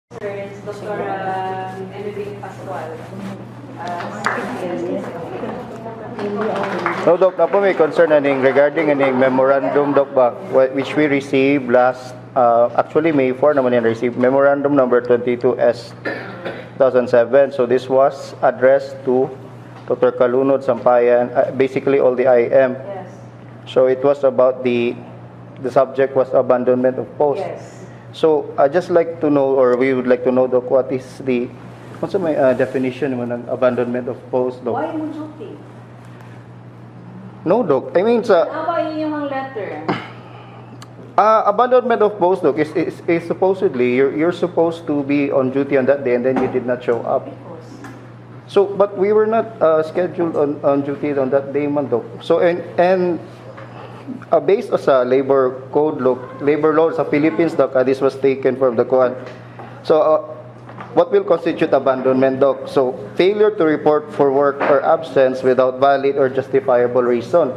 concerns, Dr. Emily Pascual. So, Doc, na po may concern aning regarding aning memorandum, Doc, ba, which we received last, actually May 4 naman yung received, memorandum number 22S 2007. So, this was addressed to Dr. Kalunod Sampayan, basically all the IM. Yes. So, it was about the subject was abandonment of post. Yes. So, I just like to know, or we would like to know, Doc, what is the, what's my definition naman ng abandonment of post, Doc? Why mo duty? No, Doc. I mean, sa Awa yung letter. abandonment of post, Doc, is supposedly, you're supposed to be on duty on that day and then you did not show up. Because So, but we were not scheduled on duty on that day, man, Doc. So, and based sa labor code, labor law sa Philippines, Doc, this was taken from the Quran. So, what will constitute abandonment, Doc? So, failure to report for work or absence without valid or justifiable reason.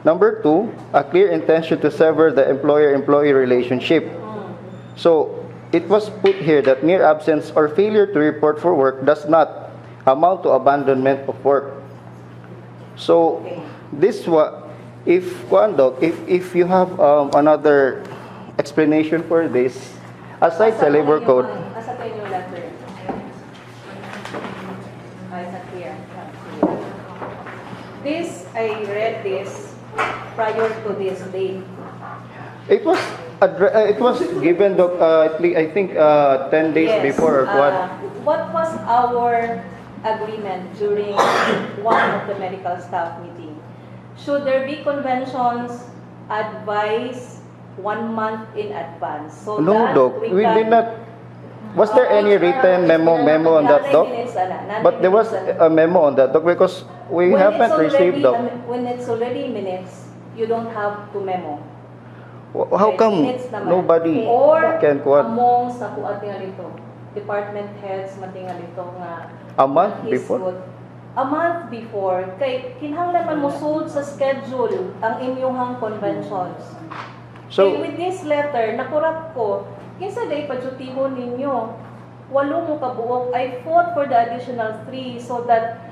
Number 2, a clear intention to sever the employer-employee relationship. So, it was put here that mere absence or failure to report for work does not amount to abandonment of work. So, this was, if you have another explanation for this, aside sa labor code, asa pa yung letter? Ay, sa here. This, I read this prior to this date. it was given, Doc, I think 10 days Yes. before or what? What was our agreement during one of the medical staff meeting? Should there be conventions, advise 1 month in advance? So No, that Doc, we can- did not. Was there any written memo on that, Doc? But there was a memo on that, Doc, because we haven't received, Doc. When it's already minutes, you don't have to memo. How come Minutes naman. nobody Or can quote among sa kuat tingal ito, department heads matingal ito nga a month is before? good. A month before, kay kinahanglan man mosulod sa schedule ang inyong conventions. So, Kay with this letter, nakurap ko, kinsa day padyutihon ninyo? 8 mo kabuok. I fought for the additional 3 so that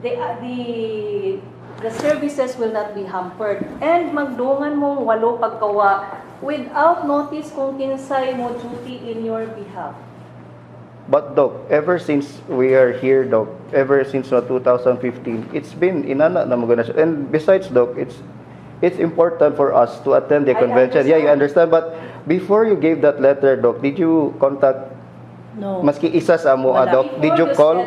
the services will not be hampered. And magdungan mong 8 pagkawa without notice kung kinsay mo duty in your behalf. but Doc, ever since we are here, Doc, ever since 2015, it's been inana na magana siya. And besides, Doc, it's important for us to attend the I convention. Yeah, you understand. understand. But before you gave that letter, Doc, did you contact No. maski isa sa mo, Wala. Doc? Did you call?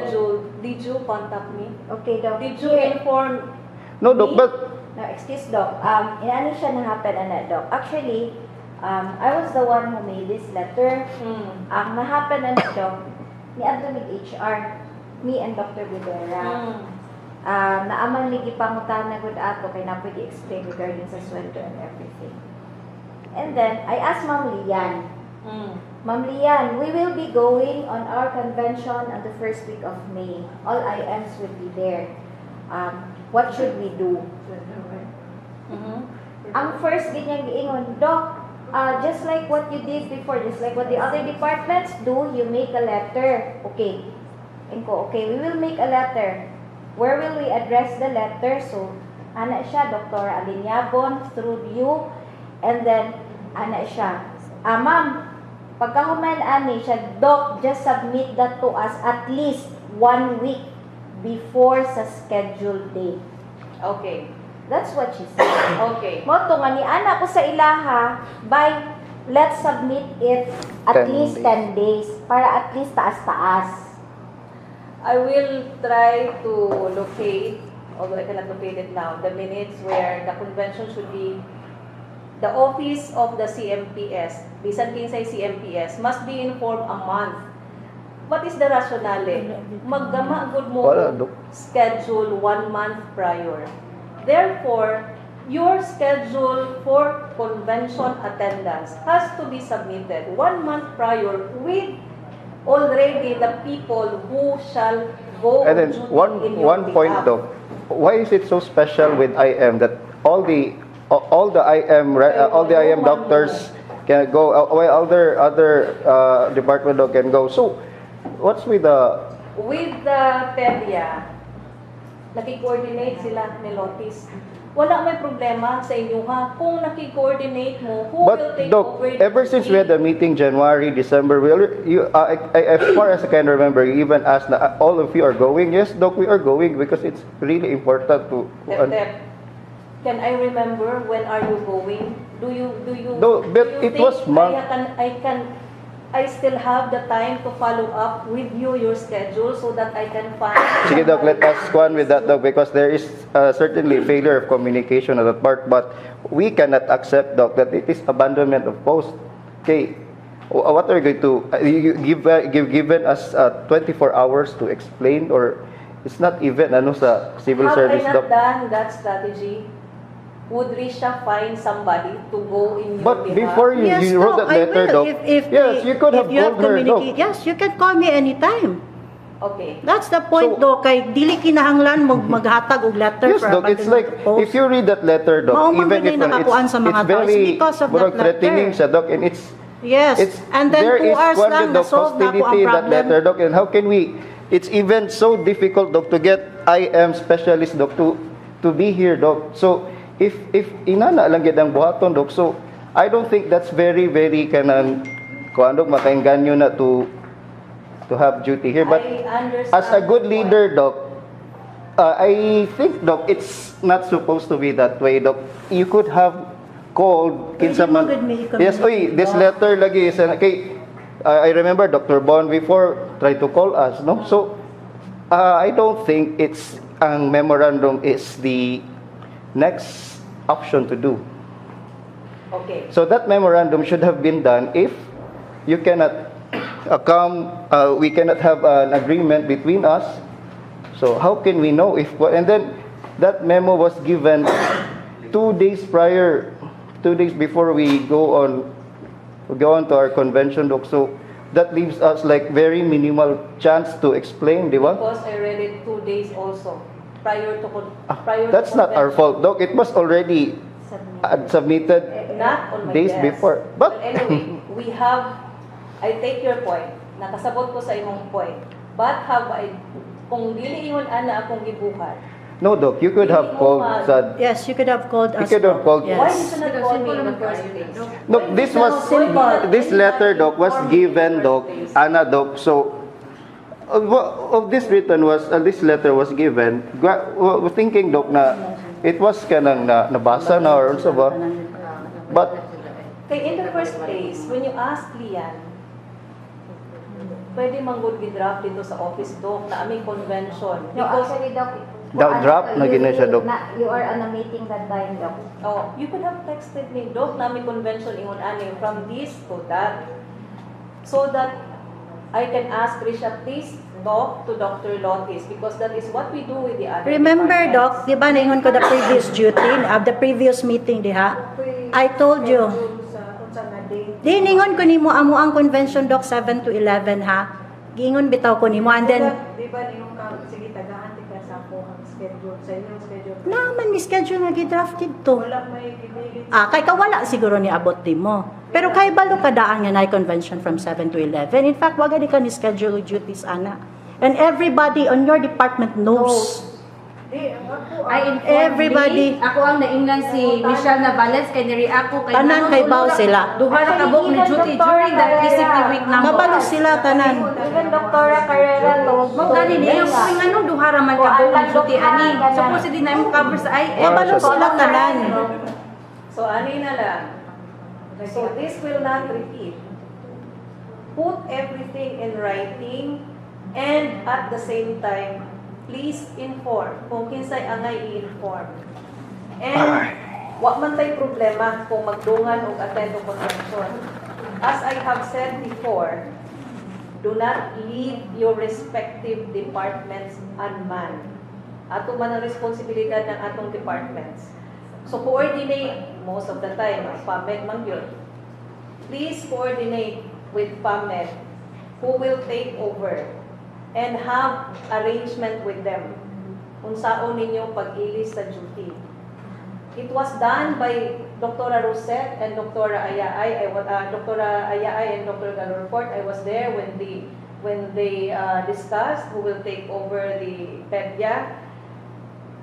Did you contact me? Okay, Doc. Did you inform No, Doc, me? but No, excuse, Doc. Inano siya na happen, Doc. Actually, I was the one who made this letter. Ang na-happen, Doc, ni Anthony HR, me and Dr. Rivera. Naaman ligi pangutan na good ato kay na pwede explain regarding sa sweldo and everything. And then, I asked Ma'am Lian, Ma'am Lian, we will be going on our convention on the first week of May. All IMs will be there. What should we do? Ang first ganyang giingon, Doc, just like what you did before, just like what the other departments do, you make a letter. Okay. Inko, okay, we will make a letter. Where will we address the letter? So, ana siya, Dr. Alinyabon, through you, and then, ana siya. Ma'am, pagkahuman ani siya, Doc, just submit that to us at least 1 week before sa scheduled date. Okay. That's what she said. Okay. Moto nga ni ana ko sa ilaha, by let's submit it at 10 least 10 days para at least taas-taas. I will try to locate, although I cannot locate it now, the minutes where the convention should be, the office of the CMPS, bisan kinsay CMPS, must be informed a month. What is the rationale? Magdama gud mo Wala, Doc. schedule 1 month prior. Therefore, your schedule for convention attendance has to be submitted 1 month prior with already the people who shall go and then on duty in your one point, behalf. Doc, why is it so special with IM that all the IM doctors can go, while other department Doc can go. So, what's with the With the PEDIA, nakikoordinate sila ni Lotis. Wala may problema sa inyo ha. Kung nakikoordinate mo, who will But take Doc, over ever since we had the meeting January, December, as far as I can remember, you even asked na all of you are going. Yes, Doc, we are going because it's really important to. Tep. Can I remember when are you going? Do you No, but do you it was I still have the time to follow up, review your schedule so that I can find. Sige, Doc, let us go on with that, Doc, because there is certainly failure of communication on that part, but we cannot accept, Doc, that it is abandonment of post. Okay, what are you going to given us 24 hours to explain, or it's not even ano sa civil service, Have I Doc. not done that strategy? Would Risha find somebody to go in your But behalf? before you, Yes, you wrote no, that I letter, will. Doc. If Yes, you could have if called her, Doc. Yes, you can call me anytime. Okay. That's the point, So- Doc. Kay dili kinahanglan maghatag og letter Yes, for Doc. It's like post. if you read that letter, Doc, Mao man even gud if yung nakakuan sa mga it's tao, very it's because of that murag threatening letter. siya, Doc, and it's Yes, and then there 2 is hours one lang Doc, na-solve na ako ang hostility in that problem. letter, Doc, and how can we? It's even so difficult, Doc, to get IM specialist, Doc, to be here, Doc. So if inana lang gid ang buhaton, Doc, so I don't think that's very kanang kuan, Doc, makainganyo na to have duty here, but I understand as a good the point. leader, Doc, I think, Doc, it's not supposed to be that way, Doc. You could have called kinsa Pwede mo man. gud may Yes, i-communicate, this Doc. letter lagi is kay I remember Dr. Bon before tried to call us, no? So I don't think it's ang memorandum is the next option to do. Okay. So that memorandum should have been done if you cannot we cannot have an agreement between us. So how can we know if, and then that memo was given 2 days prior, 2 days before we go on to our convention, Doc. So that leaves us like very minimal chance to explain, di ba? Because I read it 2 days also prior to prior That's to not our convention. fault, Doc. It was already submitted Not on my days desk. before. But But anyway, I take your point. Nakasabot ko sa imong point. But kung dili ingon ana akong gibuhat, no, Doc, you could have called sa. Yes, you could have called us. You could have Doc. called- Yes. why did you not call me in the first place? Look, this was this letter, Doc, was given, Doc, Ana, Doc. So of this written was this letter was given. We're thinking, Doc, na it was kanang nabasa na or also ba? But Kay in the first place, when you ask Lian, pwede manggod gi-drop dito sa office, Doc, na aming convention. No, Because actually, Doc. Drop na gina siya, Doc. You are on a meeting that time, Doc. you could have texted me, Doc, na aming convention ingon ani from this to that. So that I can ask Risha, please talk to Dr. Lotis because that is what we do with the other Remember, departments. Doc, di ba naingon ko the previous duty, the previous meeting, diha? I told you. Di, ningon ko nimo amo ang convention, Doc, 7 to 11, ha? Giingon bitaw ko nimo, and then, Di ba yung sige, tagaan ka sa ako ang schedule, sa inyong schedule. naman, may schedule nga gidrafted to. Wala may gibilit. Kay kawala siguro ni abot di mo. Pero kay balo kadaan nga na convention from 7 to 11. In fact, wag ka ni schedule duties, ana. And everybody on your department knows. Di, ang ako, I informed Everybody. me, ako ang naingnan si Michelle Navales kay diri ako kay Tanan kay baw sila. Duha ra ka buok ni duty during the PCP week namo. Kabalo sila tanan. Even Dr. Carrera to. Mo gani niya ko ngano duha ra man ka buok ni duty ani. Supposedly na mo cover sa IM. Kabalo sila tanan. So, ani na lang. So, this will not repeat. Put everything in writing and at the same time, please inform kung kinsay angay i-inform. And wa man tay problema kung magdungan o attend o convention. As I have said before, do not leave your respective departments unmanned. Ato man ang responsibilidad ng atong departments. So coordinate most of the time, PAMED man yun. Please coordinate with PAMED who will take over and have arrangement with them kung saan ninyo pag-ilis sa duty. It was done by Dr. Rosette and Dr. Ayaay. Dr. Ayaay and Dr. Galorport. I was there when they discussed who will take over the PEDYA.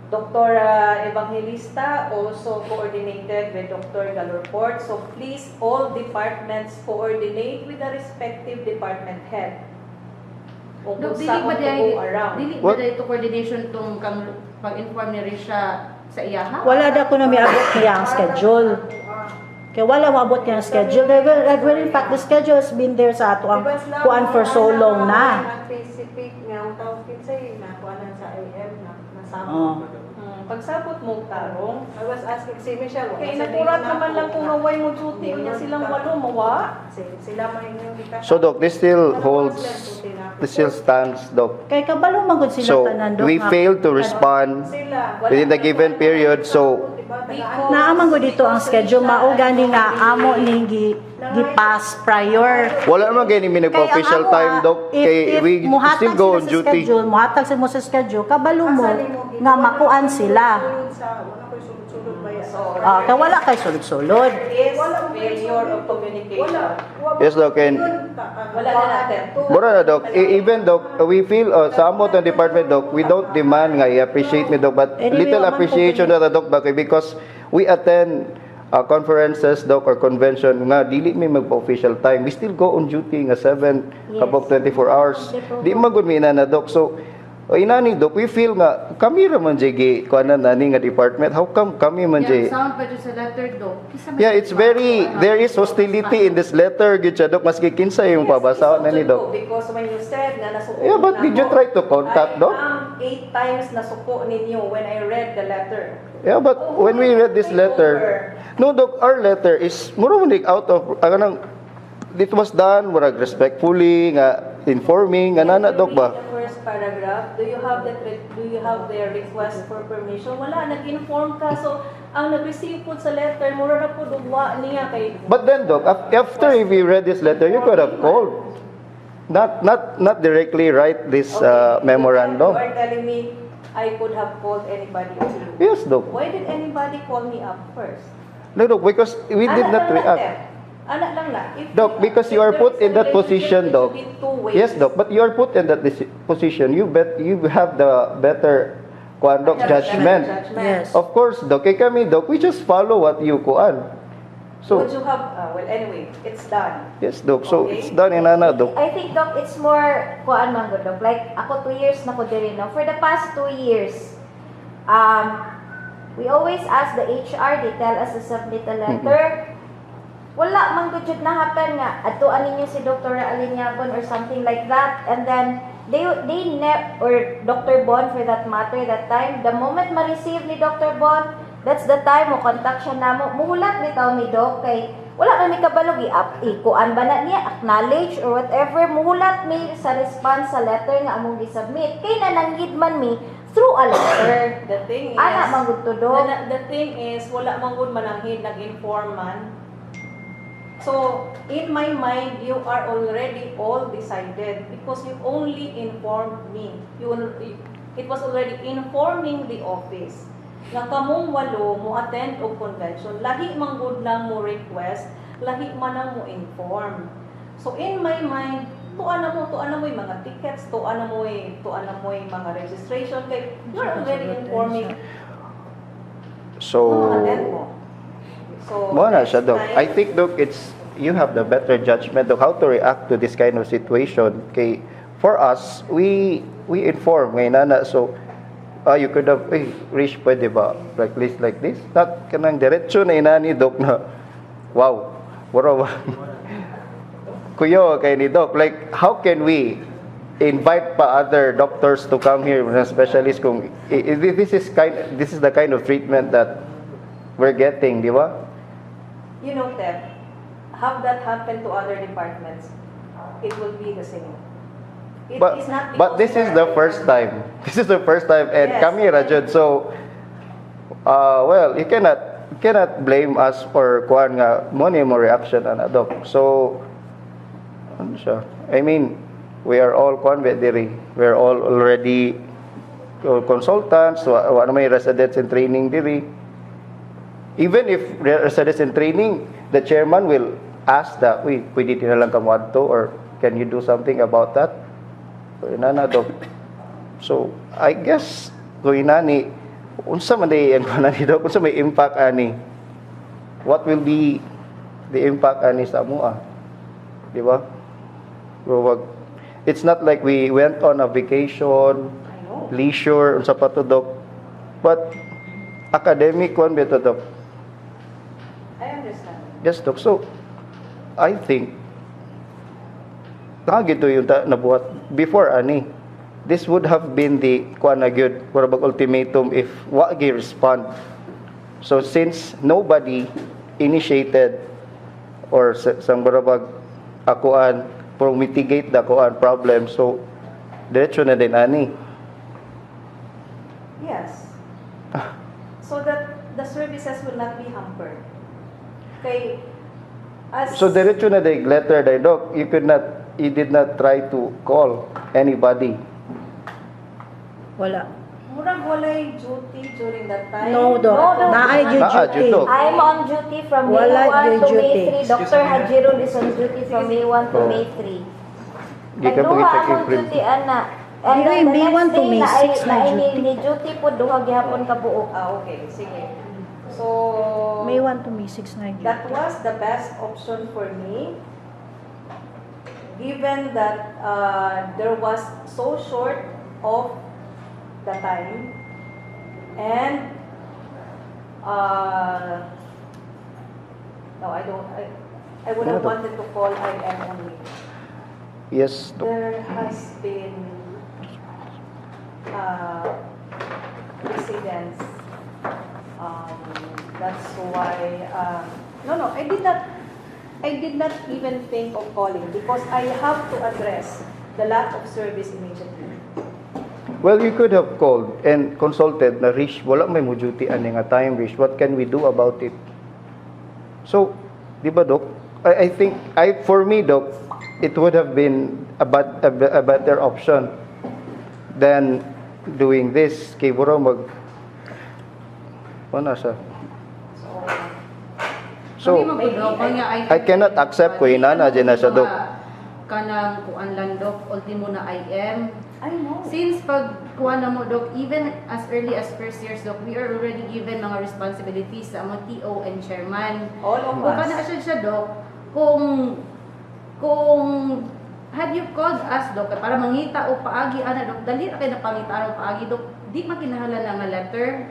Dr. Evangelista also coordinated with Dr. Galorport. So please, all departments coordinate with the respective department head. Kung Dok, dili saan ba to dahil go around. dili ba What? dahil ito coordination tong kang pag-inform ni Risha sa iyaha? Wala da ko na may abot niya ang schedule. Kaya wala maabot niya ang schedule. Well, in fact, the schedule has been there sa ato ang kuan for so long na. Specific nga ang tawag kinsay na kuanan sa AM na nasama. Oh. Pagsabot mo tarong, I was asking si Michelle. kaya naturat naman lang kung naway mo duty, unya silang walo, mawa. Sila may inyong ikasama. So Doc, this still stands, Doc. Kay kabalo magud sila So tanan Dok, we nga. failed to respond Sila. within the given period. So Naaman ko dito ang schedule mao gani nga amo ning gi-pass prior. wala naman ganyan may nagpa-official time, Doc. Kay we still go on duty. Muhatag sa mo sa schedule, kabalo mo nga makuan sila. Wala ko'y sulod-sulod ba yan? So, Kaya wala kay sulod-sulod. is failure of communication. Yes, Doc. And Wala na natin. Mura na, Doc. Even, Doc, we feel, sa amot ng department, Doc, we don't demand nga, i-appreciate me, Doc, but Anyway, little waman appreciation po na, Doc, bakit? Because we attend conferences, Doc, or convention, nga, dili may magpa-official time. We still go on duty nga 7, Yes. above 24 hours. Di magud mi na, Doc. So, inani, Doc, we feel nga, kami raman jigi, kuanan nani nga department, how come kami man Yan, jigi? sound pa dyan sa letter, Dok. Kisa man Yeah, dyan it's ba? very, there is hostility in this letter, gid siya, Doc, maski kinsa yung pabasa na ni, Doc. Because when you said na nasuko Yeah, but did you try to contact, Doc? I am 8 times nasuko ninyo when I read the letter. Yeah, but when we read this letter, no, Doc, our letter is mura man out of, it was done, murag respectfully, nga, informing, nga nana, Doc, ba? The first paragraph, do you have the request for permission? Wala, nag-inform ka. So, ang nag-receive po sa letter, mura na po dugwa niya kay... But then, Doc, after we read this letter, you could have called. Not directly write this memorandum. You are telling me I could have called anybody of you. Yes, Doc. Why did anybody call me up first? No, Doc, because we did not react. Anak lang na. If Doc, because you are put in that position, Doc. Yes, Doc, but you are put in that position. You have the better Doc, judgment. Yes. Of course, Doc, kay kami, Doc, we just follow what you kuan. So, Would you have, well anyway, it's done. yes, Doc. So, Okay. it's done in Ana, Doc. I think, Doc, it's more, kuan man good, Doc. Like, ako 2 years na ko diri, no? For the past 2 years, we always ask the HR, they tell us to submit a letter. Wala man good jud na happen nga, adtuan ninyo si Dr. Alinyabon or something like that. And then, or Dr. Bon for that matter, that time, the moment ma-receive ni Dr. Bon, that's the time mo contact siya namo. Muhulat bitaw mi Doc kay wala man mi kabalog ikuan ba na niya acknowledge or whatever, muhulat mi sa response sa letter nga among gi-submit kay nananggid man mi through a letter. The thing is, Ana man gud to, Doc. the thing is, wala man gud mananghid nag-inform man. So, in my mind, you are already all decided because you only informed me. It was already informing the office nga kamong walo mo attend og convention, lahi man gud lang mo request, lahi man ang mo inform. So, in my mind, tuan na mo yung mga tickets, tuan na mo yung mga registration, kay you are already informing So, attend mo. So, mo na siya, next Doc. time- I think, Doc, you have the better judgment of how to react to this kind of situation. Okay, for us, we inform ngayon na, so you could have, Rich, pwede ba like this? Not kanang diretso na inani, Doc, na wow, wala ba? Kuyo kay ni Doc, like how can we invite pa other doctors to come here, specialists, kung this is the kind of treatment that we're getting, di ba? You know, Tep, have that happen to other departments, it will be the same. It is not But this is the first time. This is the first time, and Yes. kami Rajud. So, well, you cannot blame us for kuan nga mo reaction ana, Doc. So, ano siya? I mean, we are all kuan diri. We are all already consultants. Wa na may residents in training diri. Even if residents in training, the chairman will ask that, uy, pwede din na lang kamo adto, or can you do something about that? So, inana, Dok. So, I guess, kung inani, unsa man day ang kunan ni Dok, unsa may impact ani? What will be the impact ani sa amoa? Di ba? So, it's not like we went on a vacation, I know. leisure, unsa pa to, Dok. But, academic one beto, Dok. I understand. Yes, Dok. So, I think, gito yung nabuhat before ani. This would have been the kuan na gyud kurabag ultimatum if wa gi respond. So since nobody initiated or sang kurabag akuan for mitigate the kuan problem, so diretso na din ani. Yes. So that the services will not be hampered. Kay as So diretso na din letter day, Doc. You did not try to call anybody. Wala. murag walay duty during that time. No, Doc. No, Doc. Naay Naa, duty. Doc. I'm on duty from May Wala 1 to duty. May 3. Dr. Hajiro is on duty from May 1 to Oh. May 3. Di ka Duha pag-check akong April. duty, ana. And Dili, then the May next 1 to day, May 6 na duty. ni duty po, duha gihapon ka buok. Okay, sige. So, May 1 to May 6 na that duty. was the best option for me, given that there was so short of the time, and no, I would have wanted to call IM only. Yes, Doc. There has been precedents. That's why no, I did not even think of calling because I have to address the lack of service immediately. Well, you could have called and consulted na Rish, wala may mo duty ani nga time, Rish. What can we do about it? So, di ba, Doc? I think, for me, Doc, it would have been a better option than doing this. Kay Buro ano siya? So, I cannot accept ko inana dyan na siya, Doc. Kanang kuan lang, Doc, ultimo na IM. I know. Since pag kuha na mo, Doc, even as early as first years, Doc, we are already given mga responsibilities sa mga TO and chairman. All of Kung kana us. siya, Doc, kung had you called us, Doc, para mangita o paagi, Doc, dali na kayo na pangita o paagi, Doc, di makinahala na nga letter.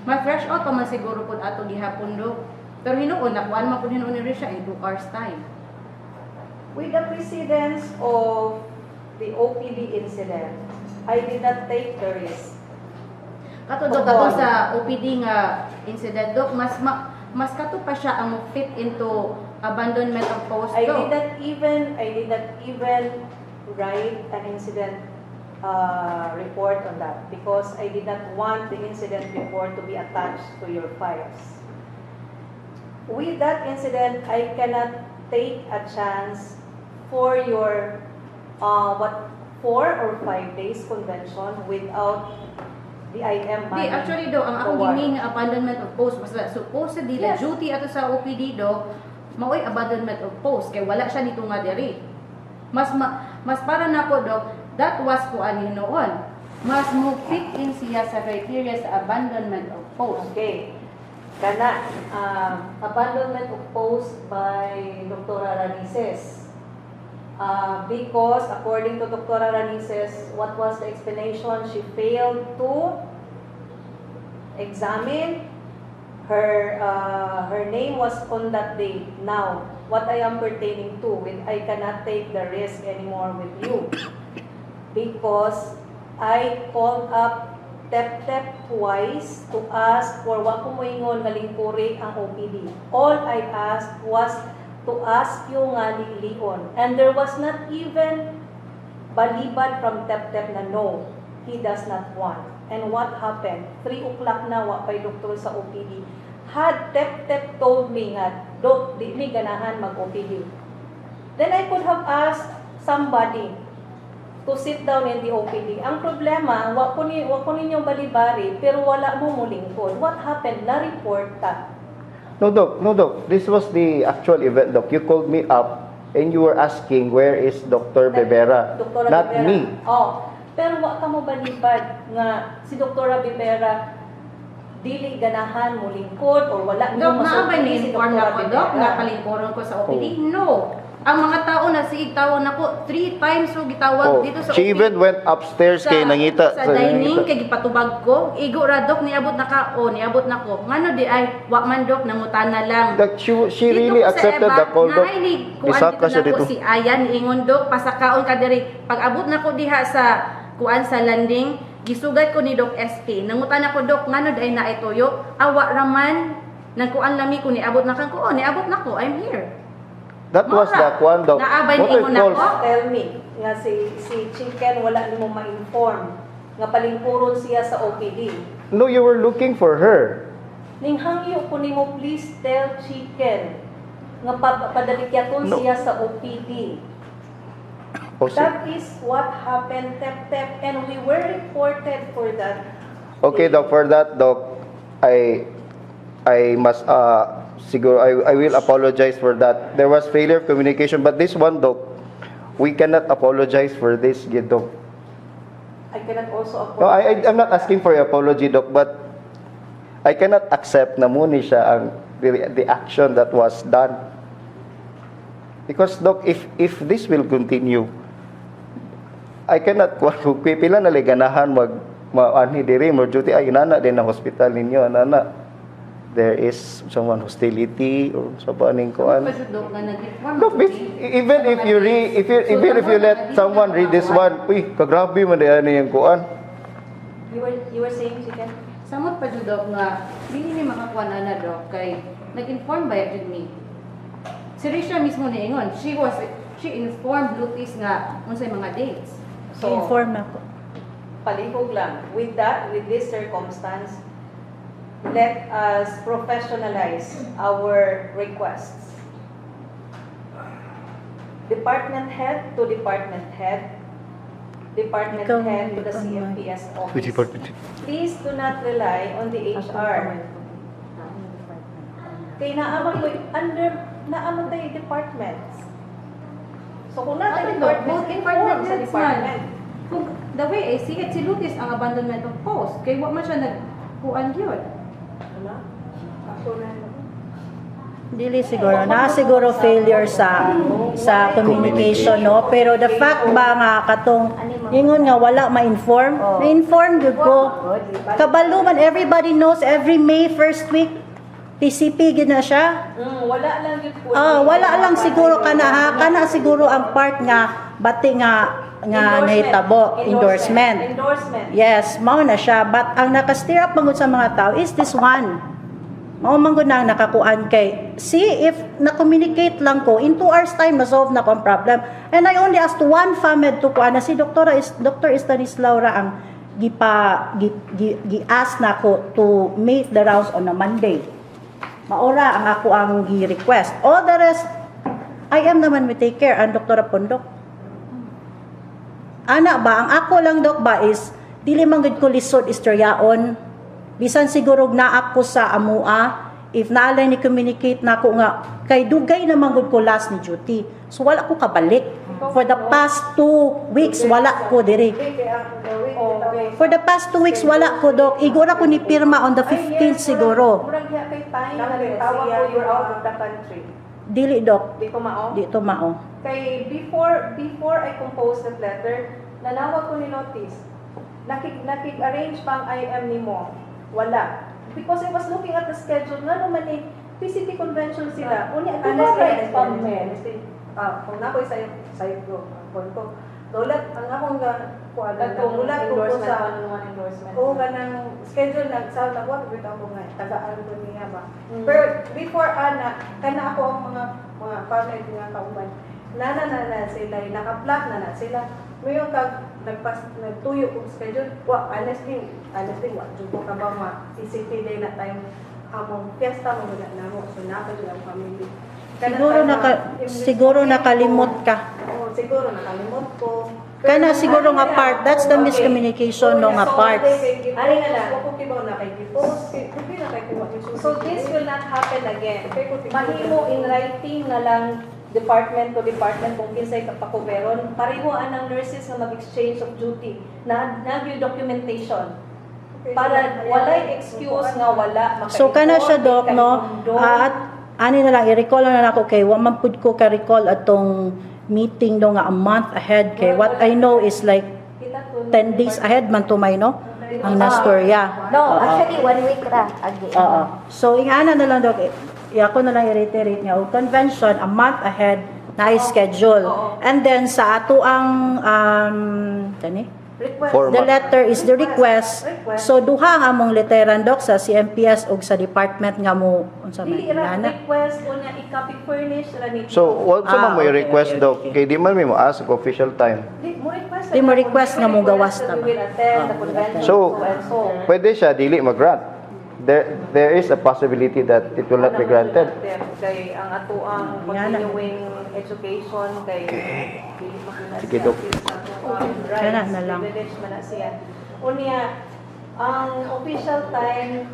Ma-fresh out pa man siguro po ato gihapon, Doc. Pero hinuon, nakuha naman po hinuon ni Risha in 2 hours time. With the precedence of the OPD incident, I did not take the risk. Kato, Doc, kato sa OPD nga incident, Doc, mas kato pa siya ang fit into abandonment of post, I Doc. did not even write an incident report on that because I did not want the incident report to be attached to your files. With that incident, I cannot take a chance for your 4 or 5 days convention without the IM Di, money. actually, Doc, ang akong forward. gini nga abandonment of post, mas supposedly Yes. duty ato sa OPD, Doc, maoy abandonment of post, kay wala siya nito nga diri. Mas para nako, Doc, that was ko ani noon. Mas mo fit in siya sa criteria sa abandonment of post. Okay. Kana, abandonment of post by Dr. Ranices. Because according to Dr. Ranices, what was the explanation? She failed to examine her name was on that day. Now, what I am pertaining to, I cannot take the risk anymore with you because I called up TEP twice to ask for wa ko moingon nga lingkuri ang OPD. All I asked was to ask you nga lion. And there was not even balibad from TEP na no, he does not want. And what happened? 3 o'clock na wa pay doktor sa OPD. Had TEP told me nga, Dok, di mi ganahan mag-OPD. Then I could have asked somebody to sit down in the OPD. Ang problema, wa ko ninyong balibari, pero wala mo mulingkod. What happened? Na-report ta. No, Doc. This was the actual event, Doc. You called me up and you were asking where is Dr. Bebera, Doktora not Bibera. me. Oh, pero wa ka mo balibad nga si Doktora Bibera dili ganahan mo lingkod or wala Dok, naabay masulti ni-inform na ko, Dok, nga kalingkoron ko sa OPD. No. Ang mga tao na siigtawan ako 3 times so gitawag dito sa She OPD. even went upstairs kay nangita. Sa dining, kay gipatubag ko. Igo ra, Dok, niabot na ka. O, niabot na ko. Ngano di ay, wa man, Dok, nangutana lang. That she Dito really ko sa accepted Eba, the call, Doc. naay kuan Bisaka siya dito na dito. ko si Ayan, ingon, Dok, pasakaon ka diri. Pag abot na ko diha sa kuan sa landing, gisugad ko ni Doc SK. Nangutana ko, Dok, ngano di ay naituyo? Awa raman. Nagkuan lami ko, niabot na kan ko. O, niabot na ko. I'm here. That was the kwan, Doc. Naabay What ni it mo na calls- ko? Tell me nga si Chicken wala nimo ma-inform nga palingkuron siya sa OPD. No, you were looking for her. Ning hangyo ko nimo, please tell Chicken nga padadikyaton No. siya sa OPD. Oh, That is what happened, tep, and we were reported for that. Okay, Doc, for that, Doc, I must siguro I will apologize for that. There was failure of communication, but this one, Doc, we cannot apologize for this, Doc. I cannot also No, apologize. I'm not asking for your apology, Doc, but I cannot accept na muna siya ang the action that was done. Because, Doc, if this will continue, I cannot kung pipila na liganahan ani diri mo duty ay nana din ang hospital ninyo nana. There is someone hostility or sa paning kuan. Dok, nga nag-inform Look, even if you let someone read this one, uy, kagrabe man diyan yung kuan. You were saying, Chicken? Samot pa jud, Dok, nga dili ni makakuan ana, Dok, kay nag-inform ba jud ni. Si Risha mismo niingon, she informed Lutis nga unsay mga dates. So, Inform ako. palihog lang. With this circumstance, let us professionalize our requests. Department head to department head. Department Ikaw, head to the ikaw naman. CMPS office. Please do not rely on the HR. Kaya naaman tayo departments. So kung nasa Ate, Dok, department, both inform department sa heads department. Kung the way I see it, si Lutis ang abandonment of post. Kay wa man siya nagkuan gyud. Wala. Dili siguro na siguro failure sa communication, no, pero the fact ba nga katong ingon nga wala ma-inform, na-inform gyud ko. Kabalo man, everybody knows every May first week TCP gid na siya. Wala lang yun po. Wala lang siguro kana siguro ang part nga bati nga nahitabo endorsement. Yes, mao na siya, but ang naka-steer up mangud sa mga tao is this one. Mao man gud na nakakuan kay see if na-communicate lang ko in 2 hours time na solve na ko ang problem. And I only asked one family to kuan na si Dr. Stanislaw ra ang gi-ask na ko to make the rounds on a Monday. Maora ang ako ang gi-request. All the rest I am naman we take care ang Dr. Pondok. Ana ba ang ako lang, Dok, ba is dili man gud ko lisod istoryaon. Bisan siguro na ako sa amua, if naalay ni communicate na ako nga, kay dugay naman gud ko last ni duty. So wala ko kabalik. For the past 2 weeks, wala ko diri. For the past 2 weeks, wala ko, Dok. Igora ko ni pirma on the 15th siguro. Murag diha kay tayo na tawag ko you're out of the country. Dili, Dok. Dito mao. Dito mao. Kay before I composed that letter, nanawag ko ni notice. Nakig-arrange pang IM ni mo. Wala. Because I was looking at the schedule, nga naman eh, PCT convention sila. Unya, right pang men. Kung nako'y sa'yo ko, dolat, ang akong kuala, Ulat ko sa endorsement. Oo, ganang schedule na sa tawag bitaw ko nga tagaan ko niya ba. Pero before kana ako ang mga family nga kauban. Na sila naka-plot na sila. Mayon kag nagtuyo og schedule. Honestly wa jud ko ka ba ma CCT day na time among fiesta mo na mo so napa jud ang family. Siguro nakalimot ka. Oo, siguro nakalimot ko. Kana siguro nga part, that's the miscommunication no nga part. Ano na lang. Ako kibaw na kay Gipos. Hindi na kay kuha ni Susi. So this will not happen again. Mahimo in writing na lang department to department kung kinsay kapakuberon. Parehoan ng nurses nga mag-exchange of duty. Nag-yung documentation. Para walay excuse nga wala. So kana siya dok no, at ani na lang i-recall na ako kay wa man pud ko ka recall atong meeting no nga a month ahead kay what I know is like 10 days ahead man to may no ang nastorya. No, actually 1 week ra agi. Oo. So ingana na lang dok, ako na lang i-reiterate nga og convention a month ahead na schedule. And then sa ato ang kani Request. the letter is the request. So duha nga mong letteran dok sa CMPS ug sa department nga mo unsa man Dili ra ingana. request unya i-copy furnish ra nito. So, what sa man mo okay, request okay, dok? Kay di man may mo ask official time. Di mo request nga mong gawas na. na ba? We will attend the convention, So, and so. pwede siya dili mag-grant. There is a possibility that it will not be granted. Kay ang ato ang Yan na. continuing education kay Sige, Dok. Kana na lang. Privilege man na siya. Unya ang official time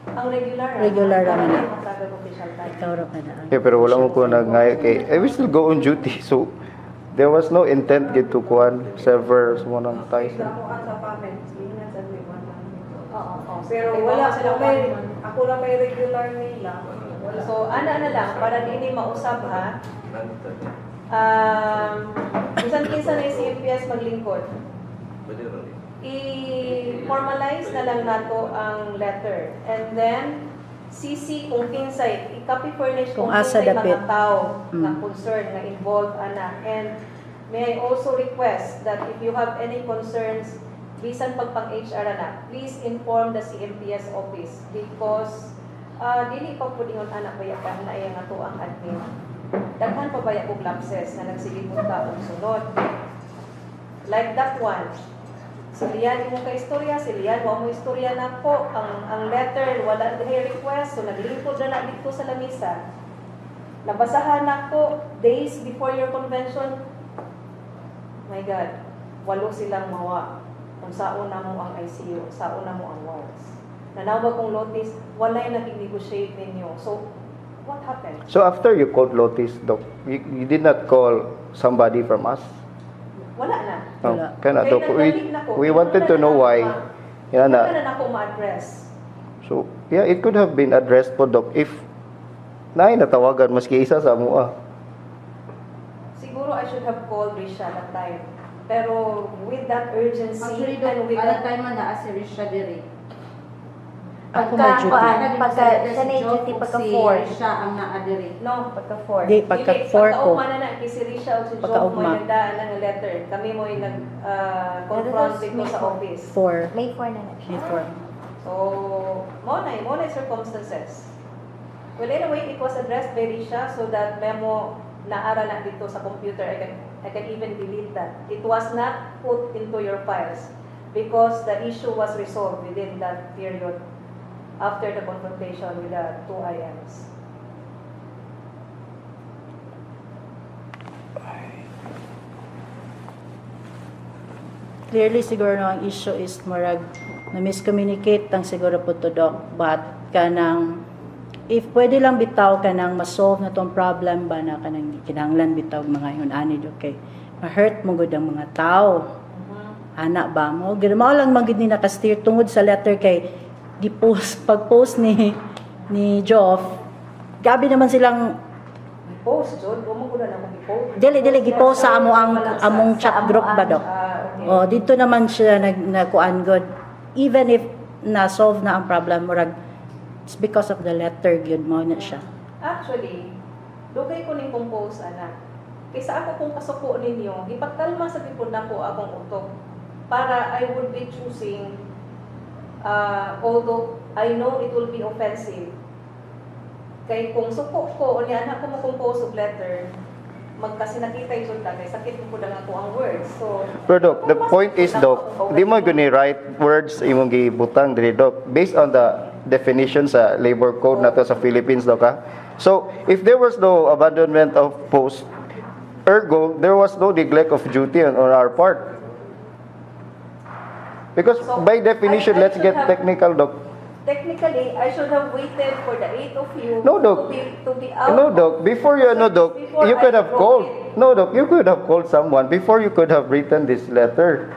ang regular. Regular naman. Matagag official time. Ikaw ra pa na. Yeah, pero wala mo ko nagngay kay I will still go on duty. So, there was no intent gid to kuan server mo nang ties. Sa ako sa pamen, ingat sa liwan lang. Oo. Pero wala sila may ako lang may regular nila. Wala. So ana lang para dili mausab ha. Bisan kinsa na yung CMPS maglingkod. I-formalize na lang nato ang letter. And then, CC kung kinsay, i-copy furnish Kung kung asa kinsay dapit. mga tao na concerned, na involved, ana. And may I also request that if you have any concerns, bisan pagpang HR na, please inform the CMPS office because dili pa po dingon anak baya ka na iyang ato ang admin. Daghan pa baya og lapses na nagsilibot ka og sunod. Like that one. Siliyan mo ka istorya, siliyan mo istorya na po. Ang letter, wala dihay request, so naglingkod na dito sa lamisa. Nabasahan ako days before your convention. My God, 8 silang mawa. Kung saon na mo ang ICU, saon na mo ang wards. Nanawag kong notice, walay nag-negotiate ninyo. So, what happened? So after you called Lotus, Doc, you did not call somebody from us? Wala na. No, Wala. kana Kaya Doc. nagdalik na ko. We wanted to know why. Yan Wala na. na ako ma-address. So, yeah, it could have been addressed po, Doc, if naay natawagan maski isa sa mua. Siguro I should have called Risha that time. Pero with that urgency Actually, and with at that... time man na si Risha diri. Ako may duty. Pagka siya na yung duty pagka 4. Siya ang naa-diri. No, Pagka 4. Di pagka 4 ko. Pagkaugma na na, si Risha o si Job Pagkaugma. mo nagdaan ng letter. Kami mo yung nag-confront dito sa office. 4 May 4 na na siya. before. So, mo na circumstances. Well, anyway, it was addressed by Risha so that memo naara na dito sa computer. I can even delete that. It was not put into your files because the issue was resolved within that period after the confrontation with the 2 IMs. Clearly siguro no, ang issue is murag na miscommunicate tang siguro po to Doc, but kanang if pwede lang bitaw kanang ma-solve na tong problem ba na kanang kinahanglan bitaw mga yun ani Doc kay ma-hurt mo gud ang mga tao. Ana ba mo? Gid mao lang magid ni naka-steer tungod sa letter kay gi-post pag-post ni Joff. Gabi naman silang Post, Jod. Huwag ko na naman i-post. dili gi-post sa among chat group ba Doc? Okay. Oh, dito naman siya nagkuan god. Even if na-solve na ang problem, murag it's because of the letter gyud mo na siya. Actually, dugay ko ning compose anak. Kaysa ako kung kasuko ninyo, ipagkalma sa gipon nako akong utok para I would be choosing although I know it will be offensive. Kay kung suko ko unya anak ko mo compose og letter, magkasi nakita yung sultan kay sakit ko lang ako ang words. So, Pero Doc, the point is, Doc, di mo guni write words imong gibutang diri Doc based on the definition sa labor code nato sa Philippines Doc ha. So, if there was no abandonment of post, Ergo, there was no neglect of duty on our part. Because So, by definition, I let's should get have- technical, Doc. Technically, I should have waited for the 8 of you No, Doc. to be out. No, Doc. Before you, no, Doc, Before you I could have broke called. it. No, Doc, you could have called someone before you could have written this letter.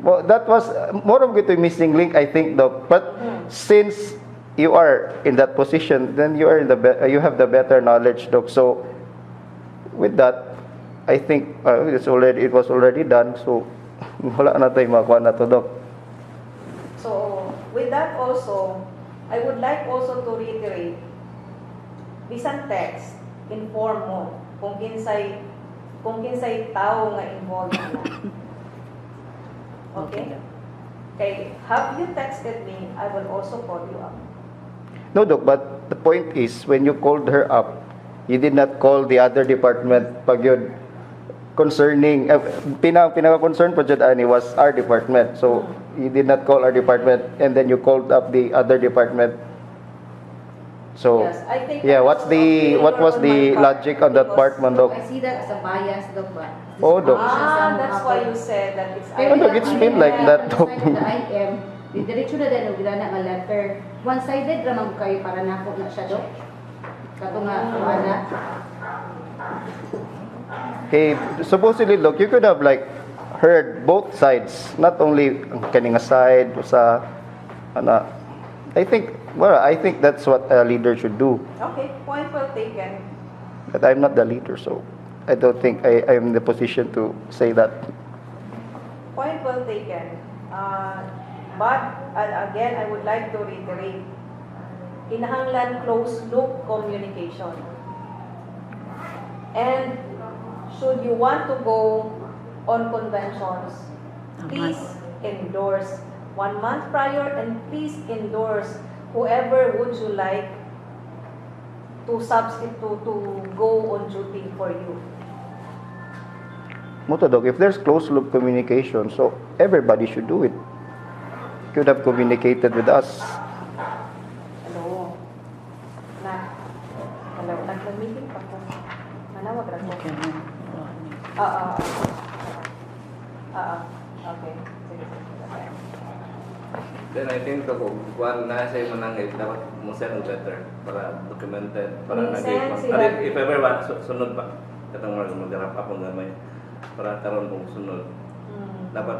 Well, that was more of a missing link, I think, Doc. But since you are in that position, then you are in you have the better knowledge, Doc. So with that, I think it was already done. So wala na tayo makuha na to, Doc. So, with that also, I would like also to reiterate, bisan text, inform mo kung kinsay tao nga involved na. Okay? Okay, have you texted me, I will also call you up. No, Doc, but the point is, when you called her up, you did not call the other department pag yun concerning, pinaka-concern pa dyan, Ani, was our department. So, you did not call our department and then you called up the other department. So, Yes, I think yeah, that what was on the my part, logic on that because- part, man, Doc? I see that as a bias, Doc, ba? Oh, Doc. That's why you said that it's Oh, Doc, it's been like that, Doc. The IM, diretso na din, ugila na nga letter. One-sided ramang kayo para nako na siya, Doc. Kato nga, wala. Hey, supposedly, look, you could have like heard both sides, not only ang kaninga side sa ano. I think that's what a leader should do. Okay, point well taken. But I'm not the leader, so I don't think I'm in the position to say that. Point well taken. But again, I would like to reiterate, kinahanglan close loop communication. And should you want to go on conventions, please endorse 1 month prior, and please endorse whoever would you like to substitute to go on duty for you. Motodog, if there's close loop communication, so everybody should do it. Could have communicated with us. Hello. Hello. Nag-meeting pa ko. Manawag ra ko. Okay. Sige. Then I think kung na sa iyo manangit, dapat mo send ang letter para documented, para Minsan nag-i- sila- if ever ba, sunod pa. Katong mag-harap ako gamay para karon kung sunod. Dapat